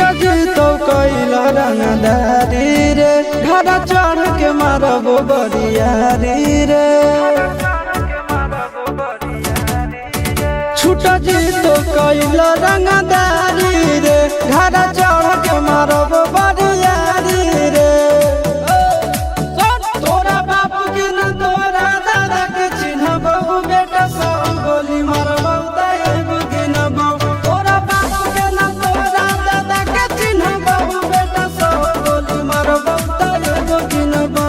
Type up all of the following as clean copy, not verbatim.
छुटा जी तो कैला रंगदारी रे घर चढ़ के मारबो बरियारी रे छुटा जी तो कैला रंगदारी रे घर चढ़ के मारबो बरियारी रे तोरा बाप के न तोरा दादा के चिन्हबो बेटा सब गोली मारबो एगो गिनबो तोरा बाप के न तोरा दादा के चिन्हबो बेटा सब गोली मारबो एगो गिनबो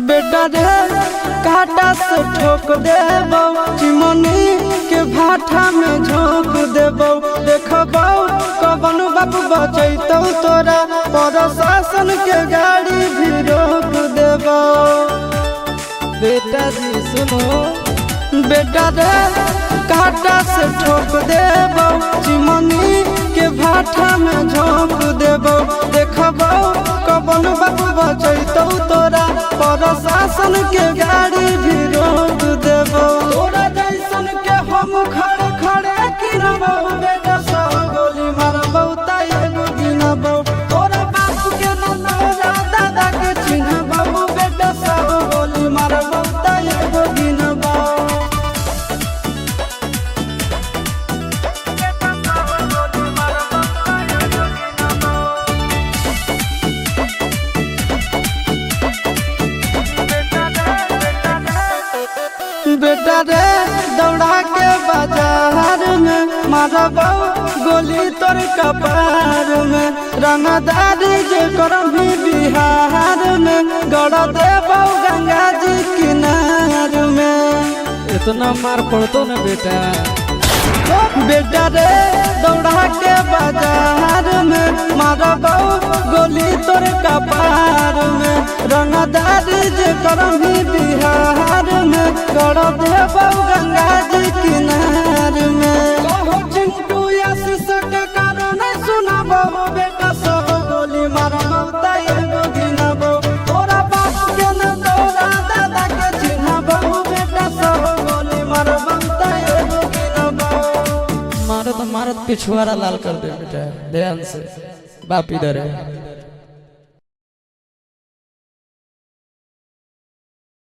बेटा रे काटा से ठोक देबो चिमनी के भाटा में झोंक देबो देखबो कवन बाप बचैतौ तोरा प्रशासन के गाड़ी भी रोक देबो बेटा जी सुनो बेटा रे काटा से ठोक देबो चिमनी के भाटा में झोंक देबो देखबो कवन बाप बचैतौ तोरा प्रशासन के गाड़ी भी रोक देबो तोरा जैसन के हम खड़े खड़े गिनबो बेटा सब गोली मारबो एगो गिनबो तोरा बाप के न तोरा दादा के चिन्हबो बेटा सब गोली मारबो एगो गिनबो बेटा रे दौड़ा के बाजार में मारबो गोली तोर कपार में रंगदारी जे करम भी बिहार में गड़ देबो गंगा जी किनार में इतना मार पड़तो ना बेटा बेटा रे दौड़ा के बाजार में मारबो गोली तोर कपार में रंगदारी जे करम भी बिहार में गड़ देबो गंगा जी किनार में कहो चिंटू आशीष के कारण सुनबो बेटा सब गोली मारबो एगो गिनबो तोरा बाप के न तोरा दादा के चिन्हबो बेटा सब गोली मारबो एगो गिनबो मारत मारत पिछुआरा लाल कर दे बेटा ध्यान से बाप इधर है।